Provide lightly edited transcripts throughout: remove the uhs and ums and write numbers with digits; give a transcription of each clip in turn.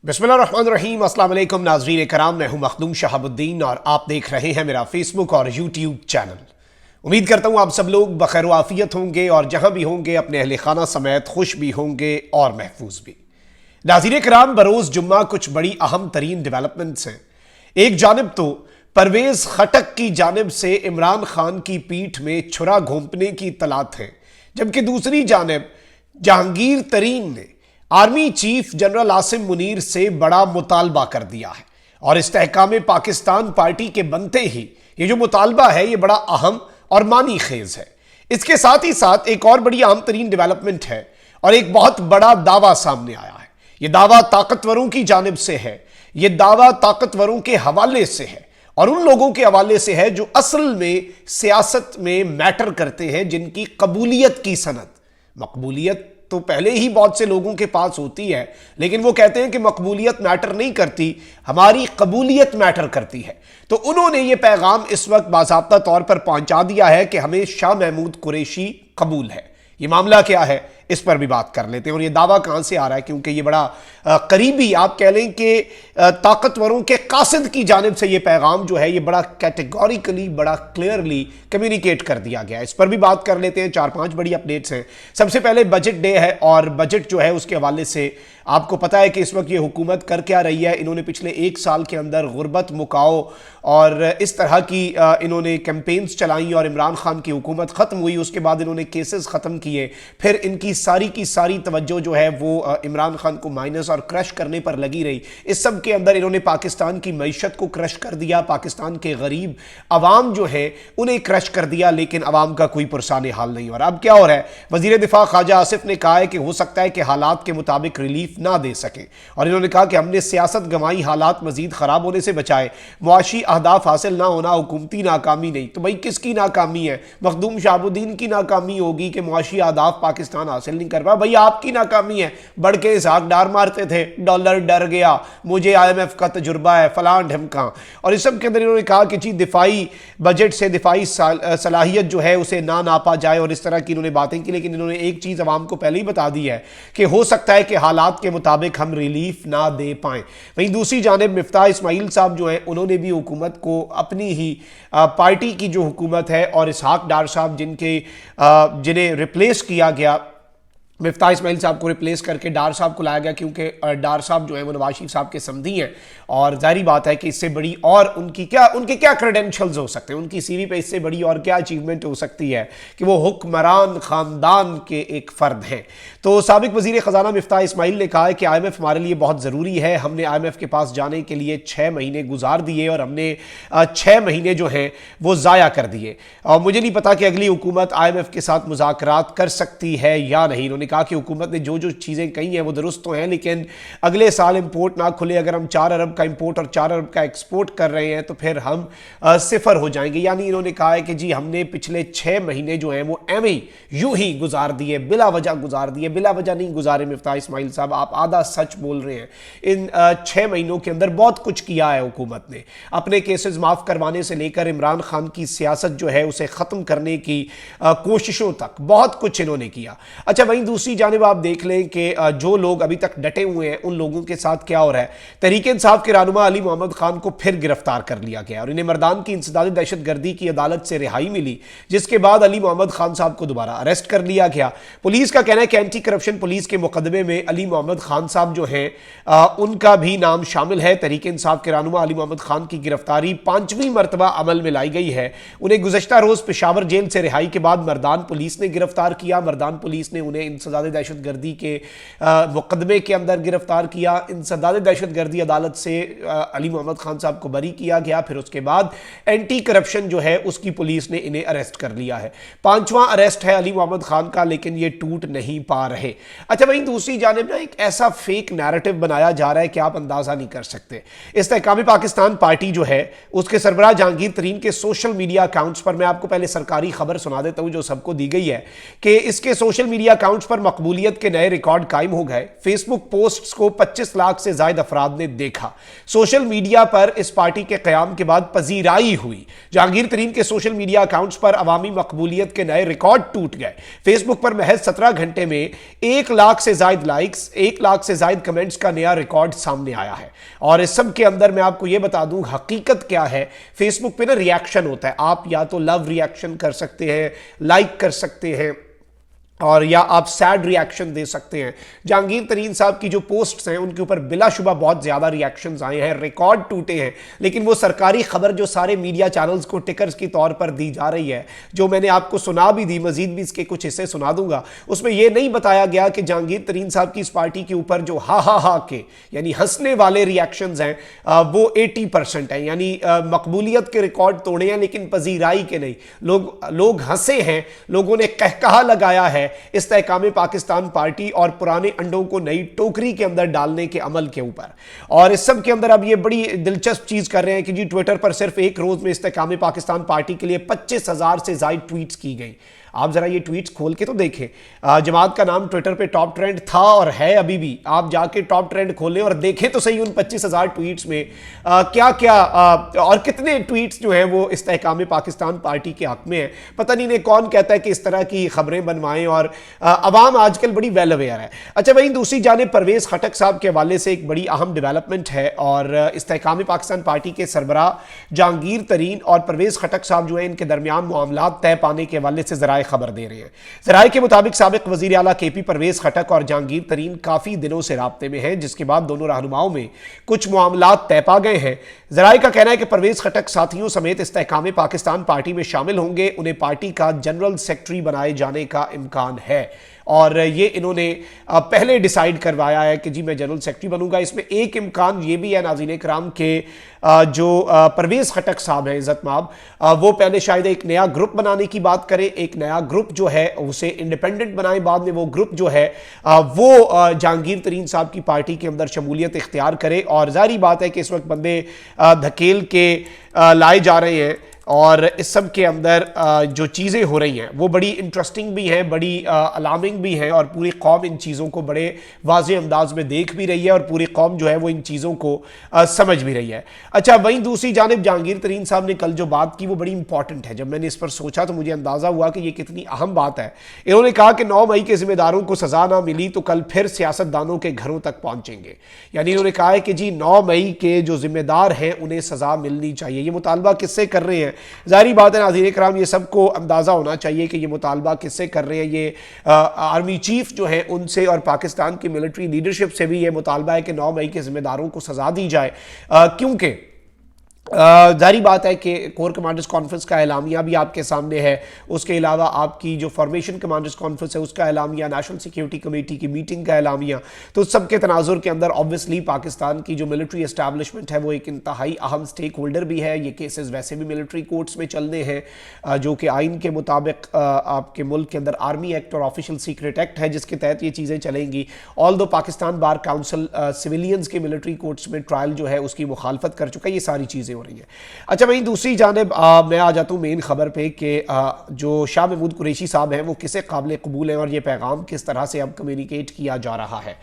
बिस्मिल्लाहिर्रहमानिर्रहीम। अस्सलाम वालेकुम नाज़रीन कराम, मैं हूं मखदूम शहाबुद्दीन और आप देख रहे हैं मेरा फेसबुक और यूट्यूब चैनल। उम्मीद करता हूं आप सब लोग बखैर आफियत होंगे और जहां भी होंगे अपने अहले खाना समेत खुश भी होंगे और महफूज भी। नाज़रीन कराम, बरोज़ जुम्मा कुछ बड़ी अहम तरीन डेवलपमेंट्स हैं। एक जानिब तो परवेज़ खटक की जानिब से इमरान खान की पीठ में छुरा घोंपने की इत्तलात है, जबकि दूसरी जानिब जहांगीर तरीन ने army chief general Asim Munir से बड़ा मुतालबा कर दिया है और इस्तेहकाम पाकिस्तान पार्टी के बनते ही ये जो मुतालबा है ये बड़ा अहम और मानी खेज है। इसके साथ ही साथ एक और बड़ी अहम तरीन डेवलपमेंट है और एक बहुत बड़ा दावा सामने आया है। यह दावा ताकतवरों की जानिब से है, यह दावा ताकतवरों के हवाले से है और उन लोगों के हवाले से है जो असल में सियासत में मैटर करते हैं, जिनकी कबूलियत की सनद, मकबूलियत तो पहले ही बहुत से लोगों के पास होती है, लेकिन वो कहते हैं कि मकबूलियत मैटर नहीं करती, हमारी कबूलियत मैटर करती है। तो उन्होंने ये पैगाम इस वक्त बाज़ाब्ता तौर पर पहुंचा दिया है कि हमें शाह महमूद कुरैशी कबूल है। ये मामला क्या है इस पर भी बात कर लेते हैं और ये दावा कहां से आ रहा है, क्योंकि ये बड़ा करीबी, आप कह लें कि ताकतवरों के कासिद की जानिब से ये पैगाम जो है ये बड़ा कैटेगोरिकली, बड़ा क्लियरली कम्युनिकेट कर दिया गया है। इस पर भी बात कर लेते हैं। 4-5 बड़ी अपडेट्स हैं। सबसे पहले बजट डे है और बजट जो है उसके हवाले से आपको पता है कि इस वक्त ये हुकूमत कर क्या रही है। इन्होंने पिछले 1 साल के अंदर गुर्बत मुकाओ और इस तरह की इन्होंने कैंपेन्स चलाई और इमरान खान की हुकूमत ख़त्म हुई, उसके बाद इन्होंने केसेस ख़त्म किए, फिर इनकी सारी की सारी तवज्जो जो है वो इमरान खान को माइनस और क्रश करने पर लगी रही। इस सब के अंदर इन्होंने पाकिस्तान की मईशत को क्रश कर दिया, पाकिस्तान के गरीब अवाम जो है उन्हें क्रश कर दिया, लेकिन अवाम का कोई पुरसाने हाल नहीं। और अब क्या हो रहा है, वज़ीर दिफा ख्वाजा आसिफ ने कहा है कि हो सकता है कि हालात के मुताबिक रिलीफ ना दे सके और इन्होंने कहा कि हमने सियासत गंवाई, हालात मजीद खराब होने से बचाए, मुआशी अहदाफ हासिल ना होना हुकूमती नाकामी नहीं। तो भाई किसकी नाकामी है? मखदूम शहाबुद्दीन की नाकामी होगी कि मुआशी अहदाफ पाकिस्तान हासिल नहीं कर पाया। भाई आपकी नाकामी है, बढ़ के इसहाक डार मारते थे, डॉलर डर गया, मुझे IMF का तजुर्बा है, फलां ढमका। और इस सब के अंदर इन्होंने कहा कि जी दिफाई बजट से दिफाई सलाहियत जो है उसे ना नापा जाए और इस तरह की इन्होंने बातें की। लेकिन इन्होंने एक चीज़ अवाम को पहले ही बता दी है कि हो सकता है कि हालात के मुताबिक हम रिलीफ ना दे पाएं। वहीं दूसरी जानिब मिफ्ताह इस्माइल साहब जो हैं उन्होंने भी हुकूमत को अपनी ही पार्टी की जो हुकूमत है और इसहाक डार साहब जिन्हें रिप्लेस किया गया, मिफ्ताह इस्माइल साहब को रिप्लेस करके डार साहब को लाया गया, क्योंकि डार साहब जो है वो नवाज शरीफ साहब के समधी हैं और जाहिर बात है कि इससे बड़ी और उनके क्या क्रेडेंशियल्स हो सकते हैं, उनकी CV पे इससे बड़ी और क्या अचीवमेंट हो सकती है कि वो हुक्मरान ख़ानदान के एक फ़र्द हैं। तो साबिक वज़ीर ख़जाना मिफ्ताह इस्माइल ने कहा है कि IMF हमारे लिए बहुत ज़रूरी है, हमने IMF के पास जाने के लिए 6 महीने गुजार दिए और हमने 6 महीने जो हैं वो ज़ाया कर दिए और मुझे नहीं पता कि अगली हुकूमत IMF के साथ मुज़ाकरात कर सकती है या नहीं। उन्होंने कहा कि हुकूमत ने जो जो चीज़ें कही हैं वो दुरुस्त तो हैं, लेकिन अगले साल इंपोर्ट ना खुले, अगर हम 4 अरब का इंपोर्ट और 4 अरब का एक्सपोर्ट कर रहे हैं तो फिर हम सिफर हो जाएंगे। यानी इन्होंने कहा है कि जी हमने पिछले 6 महीने जो हैं वो एवं यूं ही गुजार दिए, बिला वजह गुजार दिए। बिला वजह नहीं गुजारे मिफ्ताह इस्माइल साहब, आप आधा सच बोल रहे हैं। इन 6 महीनों के अंदर बहुत कुछ किया है हुकूमत ने, अपने केसेस माफ़ करवाने से लेकर इमरान खान की सियासत जो है उसे ख़त्म करने की कोशिशों तक बहुत कुछ इन्होंने किया। अच्छा, वहीं दूसरी जानिब आप देख लें कि जो लोग अभी तक डटे हुए हैं उन लोगों के साथ क्या हो रहा है। तहरीक इंसाफ के रहनुमा अली मोहम्मद खान को फिर गिरफ्तार कर लिया गया और इन्हें मर्दान की इंसदादी दहशतगर्दी की अदालत से रिहाई मिली, जिसके बाद अली मोहम्मद खान साहब को दोबारा अरेस्ट कर लिया गया। पुलिस का कहना है कि एंटी करप्शन पुलिस के मुकदमे में अली मोहम्मद खान साहब जो हैं उनका भी नाम शामिल है। तहरीक इंसाफ के रहनुमा अली मोहम्मद खान की गिरफ्तारी 5वीं मरतबा अमल में लाई गई है। उन्हें गुज़श्ता रोज़ पेशावर जेल से रिहाई के बाद मर्दान पुलिस ने गिरफ्तार किया। मर्दान पुलिस ने उन्हें इंसदादी दहशतगर्दी के मुकदमे के अंदर गिरफ्तार किया। इंसदादी दहशतगर्दी अदालत से अली मोहम्मद खान साहब को बरी किया गया, फिर उसके बाद एंटी करप्शन जो है उसकी पुलिस ने इन्हें अरेस्ट कर लिया है। 5वां अरेस्ट है अली मोहम्मद खान का, लेकिन ये टूट नहीं पा रहे। अच्छा, वहीं दूसरी जानिब ना एक ऐसा फेक नैरेटिव बनाया जा रहा है कि आप अंदाजा नहीं कर सकते। इस्तेहकाम पाकिस्तान पार्टी जो है उसके सरबराह जहांगीर तरीन के सोशल मीडिया अकाउंट्स पर, मैं आपको पहले सरकारी खबर सुना देता हूं जो सबको दी गई है कि इसके सोशल मीडिया अकाउंट्स पर पर मकबूलियत के नए रिकॉर्ड कायम हो गए। फेसबुक पोस्ट्स को 25 लाख से ज्यादा अफराद ने देखा। सोशल मीडिया पर इस पार्टी के कयाम के बाद पजीराई हुई। जहांगीर तरीन के सोशल मीडिया अकाउंट्स पर अवामी मकबूलियत के नए रिकॉर्ड टूट गए। फेसबुक पर महज 17 घंटे में 1 लाख से ज्यादा लाइक्स, 1 लाख से ज्यादा कमेंट्स का नया रिकॉर्ड सामने आया है। और इस सब के अंदर मैं आपको यह बता दूं हकीकत क्या है। फेसबुक पे ना रिएक्शन होता है, आप या तो लव रिएक्शन कर सकते हैं, लाइक कर सकते हैं, और या आप सैड रिएक्शन दे सकते हैं। जहांगीर तरीन साहब की जो पोस्ट्स हैं उनके ऊपर बिलाशुबा बहुत ज़्यादा रिएक्शंस आए हैं, रिकॉर्ड टूटे हैं। लेकिन वो सरकारी खबर जो सारे मीडिया चैनल्स को टिकर्स की तौर पर दी जा रही है, जो मैंने आपको सुना भी दी, मजीद भी इसके कुछ हिस्से सुना दूंगा, उसमें यह नहीं बताया गया कि जहांगीर तरीन साहब की इस पार्टी के ऊपर जो हा के यानी हंसने वाले रिएक्शंस हैं वो 80% हैं, यानी मकबूलियत के रिकॉर्ड तोड़े हैं लेकिन पजीराई के नहीं। लोग हंसे हैं, लोगों ने कहकहा लगाया है इस्तेहकाम पाकिस्तान पार्टी और पुराने अंडों को नई टोकरी के अंदर डालने के अमल के ऊपर। और इस सब के अंदर अब ये बड़ी दिलचस्प चीज कर रहे हैं कि जी ट्विटर पर सिर्फ एक रोज में इस्तेहकाम पाकिस्तान पार्टी के लिए 25,000 से ज्यादा ट्वीट्स की गई। आप जरा ये ट्वीट्स खोल के तो देखें। जमात का नाम ट्विटर पे टॉप ट्रेंड था और है अभी भी। आप जाके टॉप ट्रेंड खोलें और देखें तो सही उन 25,000 ट्वीट्स में क्या क्या और कितने ट्वीट्स जो हैं वो इस्तेहकाम पाकिस्तान पार्टी के हक में है। पता नहीं कौन कहता है कि इस तरह की खबरें बनवाएं, और अवाम आजकल बड़ी वेल अवेयर है। अच्छा, वहीं दूसरी जानिब परवेज खटक साहब के हवाले से एक बड़ी अहम डेवलपमेंट है, और इस्तेहकाम पाकिस्तान पार्टी के सरबराह जहांगीर तरीन और परवेज खटक साहब जो है इनके दरमियान मामला तय पाने के हवाले से जराए खबर दे रहे हैं। जराए के मुताबिक साबिक वजीर आला केपी परवेज खटक और जहांगीर तरीन काफी दिनों से राब्ते में हैं, जिसके बाद दोनों रहनुमाओं में कुछ मामला तय पा गए हैं। जराए का कहना है कि परवेज खटक साथियों समेत इस्तेहकाम पाकिस्तान पार्टी में शामिल होंगे। उन्हें पार्टी का जनरल सेक्रेटरी बनाए जाने का इम्कान है, और ये इन्होंने पहले डिसाइड करवाया है कि जी मैं जनरल सेक्रेटरी बनूंगा। इसमें एक इम्कान ये भी है नाज़रीन कराम के जो परवेज खटक साहब हैं इज़्ज़त माब, वो पहले शायद एक नया ग्रुप बनाने की बात करें, एक नया ग्रुप जो है उसे इंडिपेंडेंट बनाए, बाद में वो ग्रुप जो है वो जहांगीर तरीन साहब की पार्टी के अंदर शमूलियत इख्तियार करे। और जाहिर बात है कि इस वक्त बंदे धकेल के लाए जा रहे हैं, और इस सब के अंदर जो चीज़ें हो रही हैं वो बड़ी इंटरेस्टिंग भी हैं, बड़ी अलार्मिंग भी हैं, और पूरी कौम इन चीज़ों को बड़े वाज़ेह अंदाज में देख भी रही है, और पूरी कौम जो है वो इन चीज़ों को समझ भी रही है। अच्छा, वहीं दूसरी जानिब जहांगीर तरीन साहब ने कल जो बात की वो बड़ी इंपॉर्टेंट है। जब मैंने इस पर सोचा तो मुझे अंदाज़ा हुआ कि ये कितनी अहम बात है। इन्होंने कहा कि 9 मई के जिम्मेदारों को सज़ा ना मिली तो कल फिर सियासतदानों के घरों तक पहुँचेंगे। यानी इन्होंने कहा है कि जी 9 मई के जो जिम्मेदार हैं उन्हें सज़ा मिलनी चाहिए। ये मुतालबा किससे कर रहे हैं? जाहिर बात है नाज़रीन कराम, ये सबको अंदाज़ा होना चाहिए कि ये मुतालबा किससे कर रहे हैं। ये आर्मी चीफ जो है उनसे और पाकिस्तान की मिलिट्री लीडरशिप से भी ये मुतालबा है कि 9 मई के जिम्मेदारों को सज़ा दी जाए, क्योंकि जारी बात है कि कोर कमांडर्स कॉन्फ्रेंस का एलामिया भी आपके सामने है। उसके अलावा आपकी जो फॉर्मेशन कमांडर्स कॉन्फ्रेंस है उसका एलामिया, नेशनल सिक्योरिटी कमेटी की मीटिंग का एलामिया, तो सबके तनाजुर के अंदर ऑब्वियसली पाकिस्तान की जो मिलिट्री एस्टैब्लिशमेंट है वो एक इंतहाई अहम स्टेक होल्डर भी है। ये केसेस वैसे भी मिलिट्री कोर्ट्स में चलने हैं, जो कि आइन के मुताबिक आपके मुल्क के अंदर आर्मी एक्ट और ऑफिशियल सीक्रेट एक्ट है जिसके तहत ये चीज़ें चलेंगी। ऑल दो पाकिस्तान बार काउंसिल सिविलियंस के मिलिट्री कोर्ट्स में ट्रायल जो है उसकी मुखालफत कर चुका है। ये सारी चीज़ें हो रही है। अच्छा, वहीं दूसरी जानिब मैं आ जाता हूँ मेन खबर पे कि जो शाह महमूद कुरैशी साहब हैं वो किसे काबिल कबूल हैं, और ये पैगाम किस तरह से अब कम्युनिकेट किया जा रहा है।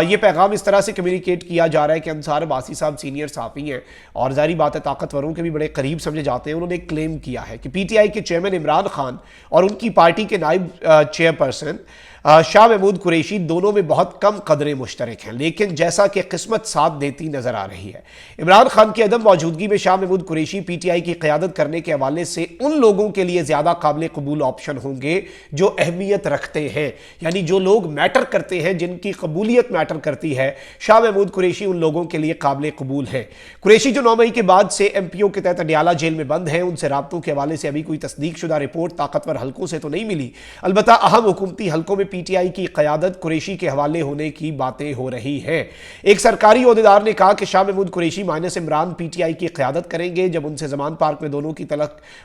ये पैगाम इस तरह से कम्युनिकेट किया जा रहा है कि अंसार अब्बासी साहब सीनियर सहाफ़ी हैं और ज़ाहिर बात है ताकतवरों के भी बड़े करीब समझे जाते हैं। उन्होंने क्लेम किया है कि PTI के चेयरमैन इमरान खान और उनकी पार्टी के नायब चेयरपर्सन शाह महमूद कुरैशी दोनों में बहुत कम कदरें मुश्तरक हैं, लेकिन जैसा कि किस्मत साथ देती नजर आ रही है। इमरान खान की अदम मौजूदगी में शाह महमूद कुरैशी PTI की क़यादत करने के हवाले से उन लोगों के लिए ज़्यादा काबिल कबूल ऑप्शन होंगे जो अहमियत रखते हैं, यानी जो लोग मैटर करते हैं, जिनकी कबूलियत मैटर करती है। शाह महमूद कुरैशी उन लोगों के लिए काबिल कबूल है। कुरैशी जो 9 मई के बाद से MPO के तहत अडियाला जेल में बंद हैं, उनसे राब्तों के हवाले से अभी कोई तस्दीक शुदा रिपोर्ट ताकतवर हल्कों से तो नहीं मिली। अलबत्ता अहम हुकूमती हल्कों में PTI की क़यादत कुरैशी के हवाले होने की बातें हो रही हैं। एक सरकारी ओहदेदार ने कहा कि शाह महमूद कुरैशी माइनस इमरान PTI की क़यादत करेंगे। जब उनसे ज़मान पार्क में दोनों की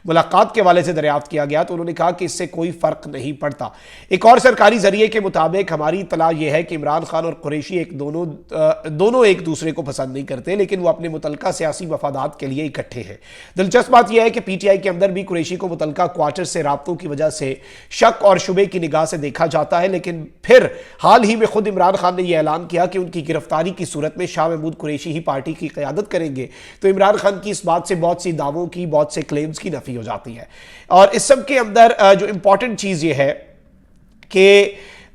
मुलाकात के हवाले से दरियाफ्त किया गया तो उन्होंने कहा कि इससे कोई फ़र्क नहीं पड़ता। एक और सरकारी जरिए के मुताबिक हमारी इत्तला यह है कि इमरान खान और कुरैशी दोनों एक दूसरे को पसंद नहीं करते, लेकिन वो अपने मुतलका सियासी मफादात के लिए इकट्ठे हैं। दिलचस्प बात यह है कि PTI के अंदर भी कुरैशी को मुतलका क्वार्टर से राब्तों की वजह से शक और शुबे की निगाह से देखा जाता जाता है, लेकिन फिर हाल ही में खुद इमरान खान ने यह ऐलान किया कि उनकी गिरफ्तारी की सूरत में शाह महमूद कुरैशी ही पार्टी की क़यादत करेंगे। तो इमरान खान की इस बात से बहुत सी दावों की, बहुत से क्लेम्स की नफी हो जाती है। और इस सब के अंदर जो इंपॉर्टेंट चीज़ ये है कि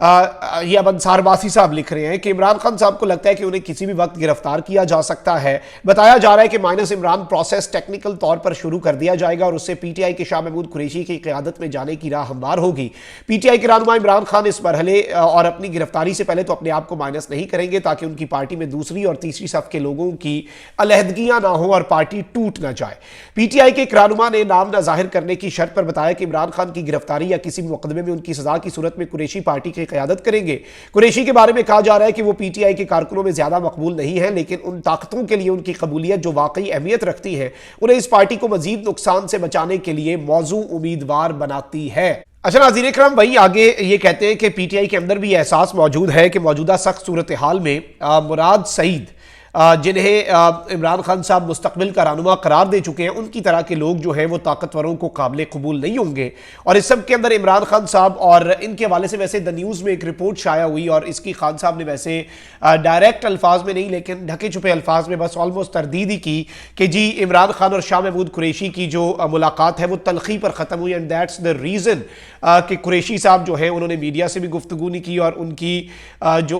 ये अब अंसार बासी साहब लिख रहे हैं कि इमरान खान साहब को लगता है कि उन्हें किसी भी वक्त गिरफ्तार किया जा सकता है। बताया जा रहा है कि माइनस इमरान प्रोसेस टेक्निकल तौर पर शुरू कर दिया जाएगा और उससे पीटीआई के शाह महमूद कुरैशी की क़यादत में जाने की राह हमवार होगी। पीटीआई के रहनुमा इमरान खान इस मरहले और अपनी गिरफ्तारी से पहले तो अपने आप को माइनस नहीं करेंगे ताकि उनकी पार्टी में दूसरी और तीसरी सफ के लोगों की अलहदगियां ना हो और पार्टी टूट ना जाए। पीटीआई के एक रहनुमा ने नाम न जाहिर करने की शर्त पर बताया कि इमरान खान की गिरफ्तारी या किसी भी मुकदमे में उनकी सजा की सूरत में कुरैशी पार्टी की क़यादत करेंगे। कुरैशी के बारे में कहा जा रहा है कि वो पीटीआई के कारकुनों में ज्यादा मकबूल नहीं है, लेकिन उन ताकतों के लिए उनकी कबूलियत जो वाकई अहमियत रखती है उन्हें इस पार्टी को मजीद नुकसान से बचाने के लिए मौजू उम्मीदवार बनाती है। अच्छा नाज़रीन इकराम, भाई आगे ये कहते हैं कि पीटीआई के अंदर भी एहसास मौजूद है कि मौजूदा सख्त सूरत हाल में मुराद सईद, जिन्हें इमरान खान साहब मुस्तकबिल का रहनुमा करार दे चुके हैं, उनकी तरह के लोग जो हैं वो ताकतवरों को काबिल कबूल नहीं होंगे। और इस सब के अंदर इमरान खान साहब और इनके हवाले से वैसे द न्यूज़ में एक रिपोर्ट शाया हुई और इसकी खान साहब ने वैसे डायरेक्ट अल्फाज में नहीं लेकिन ढके छुपे अल्फाज में बस ऑलमोस्ट तरदीद ही की कि जी इमरान खान और शाह महमूद कुरैशी की जो मुलाकात है वो तलखी पर ख़त्म हुई एंड दैट्स द रीज़न कि कुरैशी साहब जो है उन्होंने मीडिया से भी गुफ्तगू नहीं की और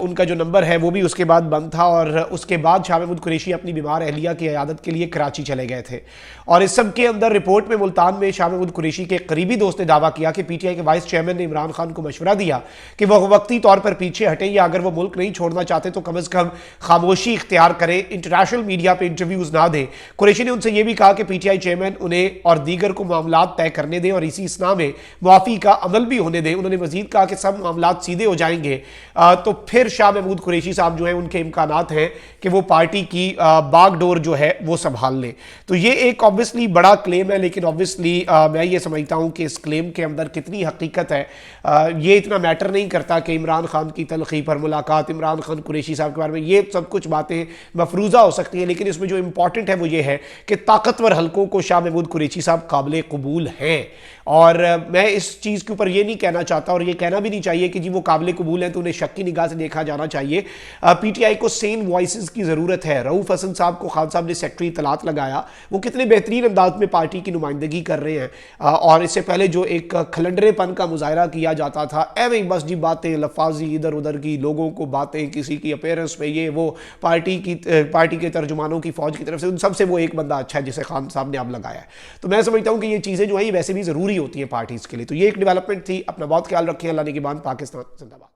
उनका जो नंबर है वो भी उसके बाद बंद था और उसके बाद शाह महमूद कुरैशी अपनी बीमार अहलिया की इयादत के लिए कराची चले गए थे। और इस सब के अंदर रिपोर्ट में मुल्तान में शाह महमूद कुरैशी के करीबी दोस्त ने दावा किया कि पीटीआई के वाइस चेयरमैन ने इमरान खान को मशवरा दिया कि वह वक्ती तौर पर पीछे हटें या अगर वो मुल्क नहीं छोड़ना चाहते तो कम अज कम खामोशी इख्तियार करें, इंटरनेशनल मीडिया पर इंटरव्यूज ना दें। कुरैशी ने उनसे यह भी कहा कि पीटीआई चेयरमैन उन्हें और दीगर को मामला तय करने दें और इसी इसना में मुआफी का अमल भी होने दें। उन्होंने मजीद कहा कि सब मामला सीधे हो जाएंगे तो फिर शाह महमूद कुरैशी साहब जो है उनके इम्कानात हैं कि वो पार्टी की बागडोर जो है वो संभाल ले। तो ये एक ऑब्वियसली बड़ा क्लेम है, लेकिन ऑब्वियसली मैं ये समझता हूं कि इस क्लेम के अंदर कितनी हकीकत है ये इतना मैटर नहीं करता कि इमरान खान की तलखी पर मुलाकात, इमरान खान कुरैशी साहब के बारे में ये सब कुछ बातें मफरूजा हो सकती हैं, लेकिन इसमें जो इंपॉर्टेंट है वो ये है कि ताकतवर हल्कों को शाह महमूद कुरैशी साहब काबिल कबूल हैं। और मैं इस चीज़ के ऊपर ये नहीं कहना चाहता और ये कहना भी नहीं चाहिए कि जी वो काबिल कबूल हैं तो उन्हें शक की निगाह से देखा जाना चाहिए। पीटीआई को सेन वॉइसेस की ज़रूरत है। रऊफ हसन साहब को खान साहब ने सेक्रेटरी इत्तलात लगाया, वो कितने बेहतरीन अंदाज में पार्टी की नुमाइंदगी कर रहे हैं और इससे पहले जो एक खलंडरेपन का मुजाहरा किया जाता था, एवं बस जी बातें लफाजी इधर उधर की लोगों को बातें, किसी की अपेयरेंस में ये वो पार्टी के तर्जुमानों की फौज की तरफ से, उन सबसे वो एक बंदा अच्छा है जिसे खान साहब ने अब लगाया है। तो मैं समझता हूँ कि ये चीज़ें जो है वैसे भी ज़रूरी होती है पार्टीज के लिए। तो ये एक डेवलपमेंट थी। अपना बहुत ख्याल रखें। अल्लाह ने के बाद पाकिस्तान जिंदाबाद।